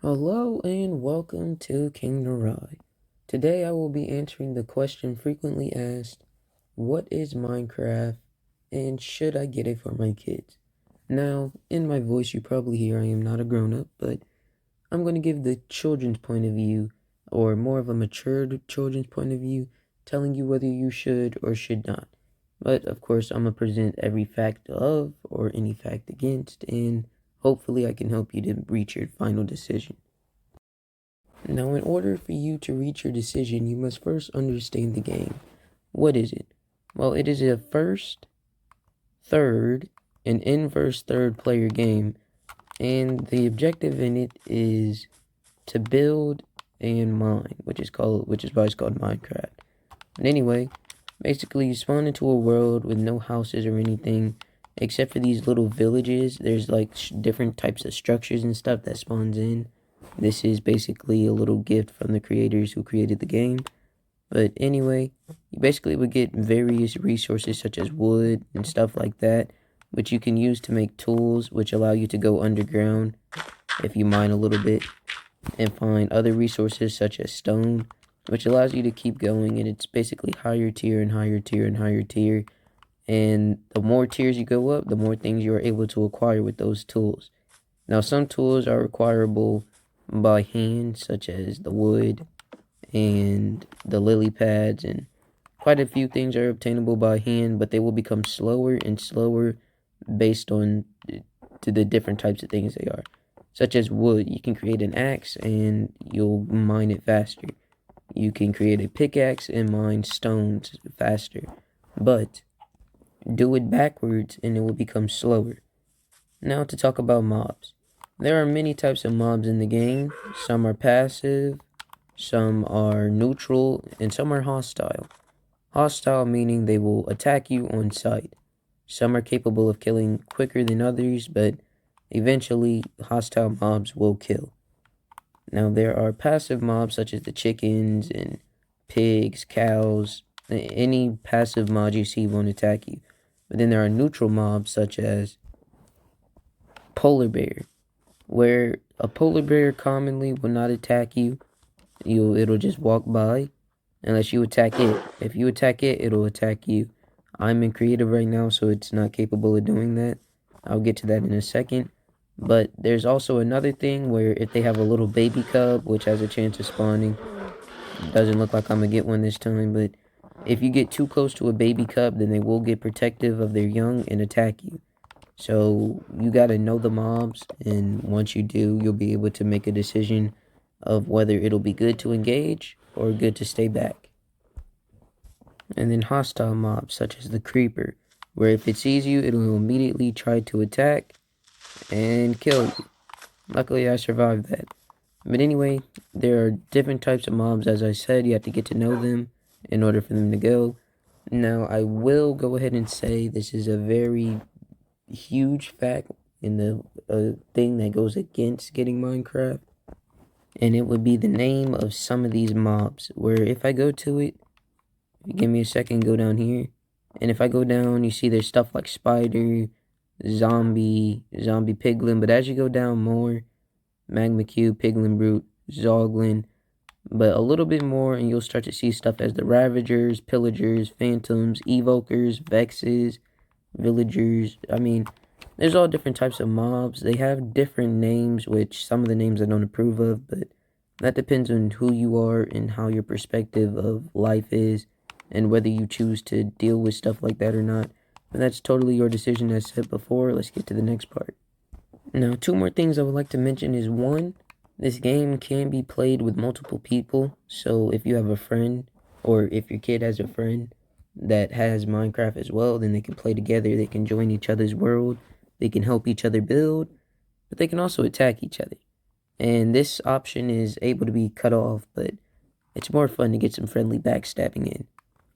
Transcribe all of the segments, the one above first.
Hello and welcome to King Narai. Today I will be answering the question frequently asked, what is Minecraft and should I get it for my kids? Now, in my voice you probably hear I am not a grown-up, but I'm going to give the children's point of view, or more of a matured children's point of view, telling you whether you should or should not. But of course I'm going to present every fact of or any fact against, and hopefully I can help you to reach your final decision. Now, in order for you to reach your decision, you must first understand the game. What is it? Well, it is a first, third, and inverse third player game, and the objective in it is to build and mine, which is why it's called Minecraft. But anyway, basically you spawn into a world with no houses or anything, except for these little villages. There's like different types of structures and stuff that spawns in. This is basically a little gift from the creators who created the game. But anyway, you basically would get various resources such as wood and stuff like that, which you can use to make tools, which allow you to go underground if you mine a little bit, and find other resources such as stone, which allows you to keep going, and it's basically higher tier and higher tier and higher tier. And the more tiers you go up, the more things you are able to acquire with those tools. Now, some tools are acquirable by hand, such as the wood and the lily pads, and quite a few things are obtainable by hand, but they will become slower and slower based on to the different types of things they are. Such as wood, you can create an axe and you'll mine it faster. You can create a pickaxe and mine stones faster, but do it backwards and it will become slower. Now to talk about mobs. There are many types of mobs in the game. Some are passive, some are neutral, and some are hostile. Hostile meaning they will attack you on sight. Some are capable of killing quicker than others, but eventually hostile mobs will kill. Now there are passive mobs such as the chickens and pigs, cows. Any passive mod you see won't attack you. But then there are neutral mobs such as polar bear, where a polar bear commonly will not attack you. It'll just walk by unless you attack it. If you attack it, it'll attack you. I'm in creative right now, so it's not capable of doing that. I'll get to that in a second. But there's also another thing where if they have a little baby cub, which has a chance of spawning, doesn't look like I'm gonna get one this time, but if you get too close to a baby cub, then they will get protective of their young and attack you. So you gotta know the mobs, and once you do, you'll be able to make a decision of whether it'll be good to engage or good to stay back. And then hostile mobs, such as the creeper, where if it sees you, it'll immediately try to attack and kill you. Luckily, I survived that. But anyway, there are different types of mobs. As I said, you have to get to know them in order for them to go. Now, I will go ahead and say this is a very huge fact in the thing that goes against getting Minecraft. And it would be the name of some of these mobs, where if I go to it, if you give me a second, go down here. And if I go down, you see there's stuff like spider, zombie piglin. But as you go down more, magma cube, piglin brute, zoglin, but a little bit more, and you'll start to see stuff as the ravagers, pillagers, phantoms, evokers, vexes, villagers. I mean, there's all different types of mobs. They have different names, which some of the names I don't approve of, but that depends on who you are and how your perspective of life is, and whether you choose to deal with stuff like that or not. But that's totally your decision, as said before. Let's get to the next part. Now, two more things I would like to mention is one, this game can be played with multiple people. So if you have a friend, or if your kid has a friend that has Minecraft as well, then they can play together. They can join each other's world. They can help each other build, but they can also attack each other. And this option is able to be cut off, but it's more fun to get some friendly backstabbing in.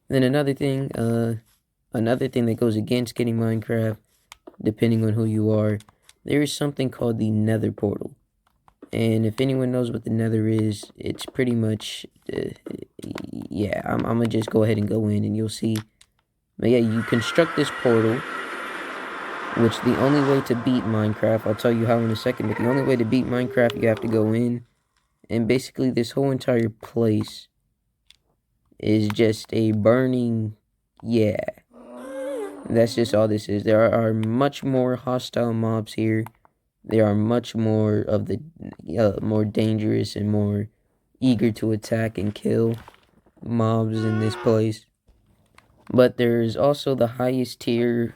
Then another thing that goes against getting Minecraft, depending on who you are, there is something called the Nether portal. And if anyone knows what the Nether is, it's pretty much, yeah, I'm gonna just go ahead and go in and you'll see. But yeah, you construct this portal, which the only way to beat Minecraft, I'll tell you how in a second, but the only way to beat Minecraft, you have to go in, and basically this whole entire place is just a burning, yeah, that's just all this is. There are much more hostile mobs here. There are much more of the more dangerous and more eager to attack and kill mobs in this place. But there's also the highest tier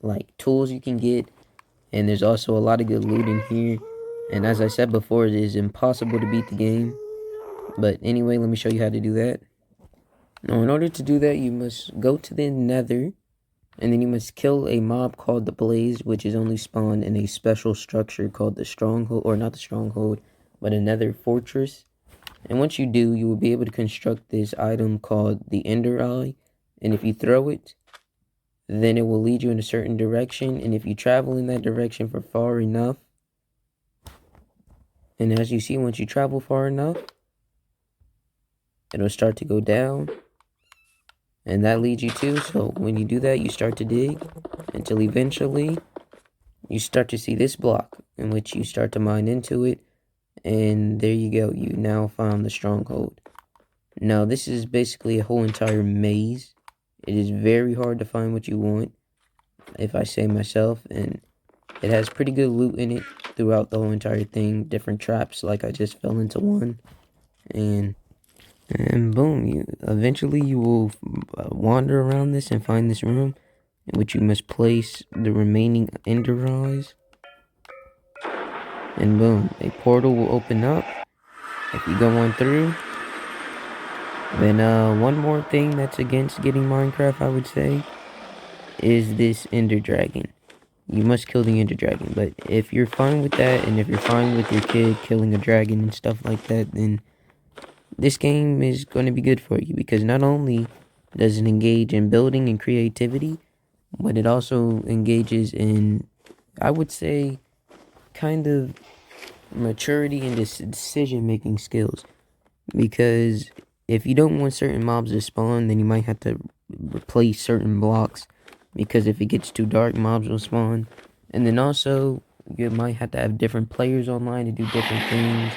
like tools you can get, and there's also a lot of good loot in here. And as I said before, it is impossible to beat the game. But anyway, let me show you how to do that. Now, in order to do that, you must go to the Nether, and then you must kill a mob called the Blaze, which is only spawned in a special structure called the Stronghold, or not the Stronghold, but a Nether Fortress. And once you do, you will be able to construct this item called the Ender Eye. And if you throw it, then it will lead you in a certain direction. And if you travel in that direction for far enough, and as you see, once you travel far enough, it'll start to go down. And that leads you to, so when you do that, you start to dig until eventually you start to see this block in which you start to mine into it. And there you go, you now found the stronghold. Now this is basically a whole entire maze. It is very hard to find what you want, if I say myself, and it has pretty good loot in it throughout the whole entire thing. Different traps, like I just fell into one, and boom, you will wander around this and find this room in which you must place the remaining ender eyes, and boom, a portal will open up. If you go on through, then one more thing that's against getting Minecraft, I would say, is this ender dragon. You must kill the ender dragon, but if you're fine with that, and if you're fine with your kid killing a dragon and stuff like that, then this game is going to be good for you, because not only does it engage in building and creativity, but it also engages in, I would say, kind of maturity and decision-making skills. Because if you don't want certain mobs to spawn, then you might have to replace certain blocks, because if it gets too dark, mobs will spawn. And then also, you might have to have different players online to do different things.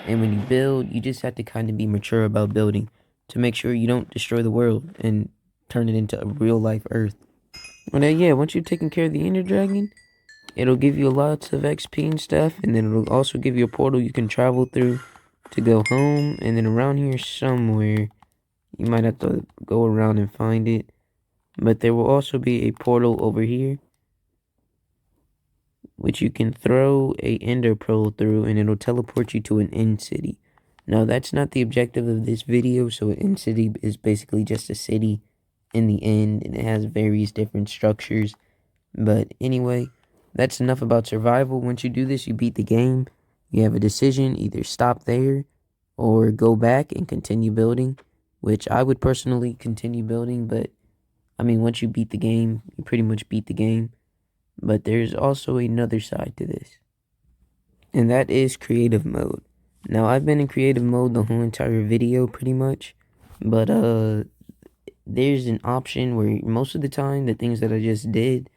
And when you build, you just have to kind of be mature about building to make sure you don't destroy the world and turn it into a real life Earth. Well, yeah, once you've taken care of the Ender Dragon, it'll give you lots of XP and stuff, and then it'll also give you a portal you can travel through to go home. And then around here somewhere, you might have to go around and find it, but there will also be a portal over here which you can throw a ender pearl through, and it'll teleport you to an end city. Now, that's not the objective of this video, so an end city is basically just a city in the end, and it has various different structures. But anyway, that's enough about survival. Once you do this, you beat the game. You have a decision, either stop there or go back and continue building, which I would personally continue building, but I mean, once you beat the game, you pretty much beat the game. But there's also another side to this, and that is creative mode. Now, I've been in creative mode the whole entire video pretty much, but there's an option where most of the time the things that I just did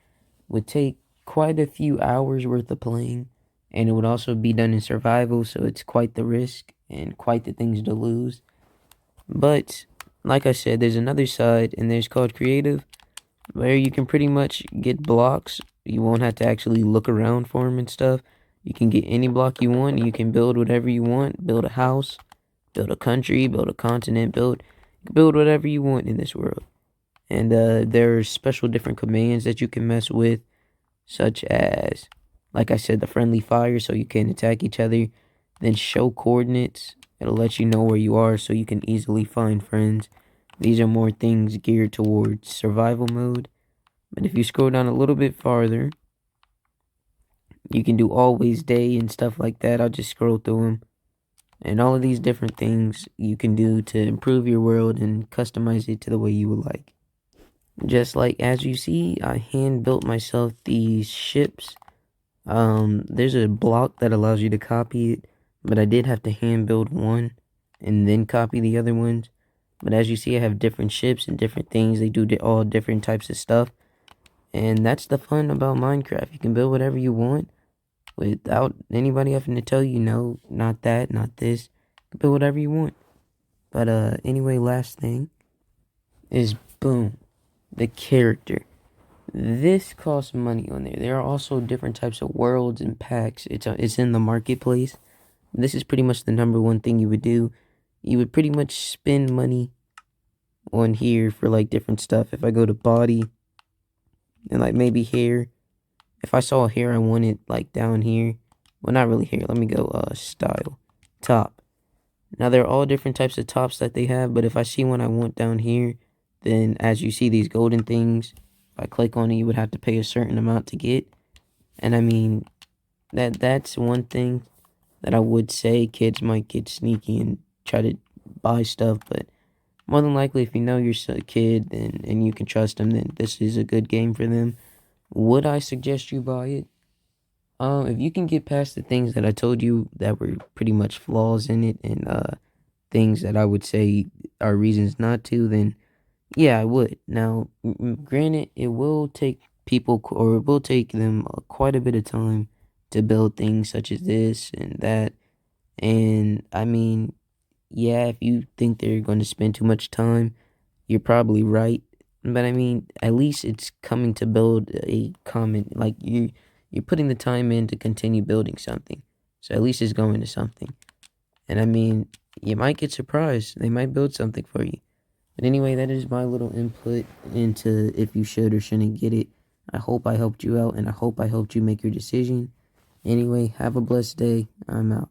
would take quite a few hours worth of playing, and it would also be done in survival, so it's quite the risk and quite the things to lose. But like I said, there's another side, and there's called creative, where you can pretty much get blocks. You won't have to actually look around for them and stuff. You can get any block you want. You can build whatever you want. Build a house, build a country, build a continent, build whatever you want in this world. And there's special different commands that you can mess with, such as, like I said, the friendly fire, so you can attack each other. Then show coordinates. It'll let you know where you are so you can easily find friends. These are more things geared towards survival mode. But if you scroll down a little bit farther, you can do always day and stuff like that. I'll just scroll through them. And all of these different things you can do to improve your world and customize it to the way you would like. Just like as you see, I hand built myself these ships. There's a block that allows you to copy it, but I did have to hand build one and then copy the other ones. But as you see, I have different ships and different things. They do all different types of stuff. And that's the fun about Minecraft. You can build whatever you want without anybody having to tell you, no, not that, not this. You can build whatever you want. But anyway, last thing is boom, the character. This costs money on there. There are also different types of worlds and packs. It's in the marketplace. This is pretty much the number one thing you would do. You would pretty much spend money on here for like different stuff. If I go to body and like maybe hair, if I saw hair I wanted like down here, well, not really hair. Let me go style, top. Now there are all different types of tops that they have, but if I see one I want down here, then as you see these golden things, if I click on it, you would have to pay a certain amount to get. And I mean, that's one thing that I would say kids might get sneaky and try to buy stuff, but more than likely, if you know your kid and you can trust them, then this is a good game for them. Would I suggest you buy it? If you can get past the things that I told you that were pretty much flaws in it and things that I would say are reasons not to, then yeah, I would. Now, granted, it will take people or it will take them quite a bit of time to build things such as this and that. And I mean, yeah, if you think they're going to spend too much time, you're probably right. But I mean, at least it's coming to build a common, like you're putting the time in to continue building something. So at least it's going to something. And I mean, you might get surprised. They might build something for you. But anyway, that is my little input into if you should or shouldn't get it. I hope I helped you out and I hope I helped you make your decision. Anyway, have a blessed day. I'm out.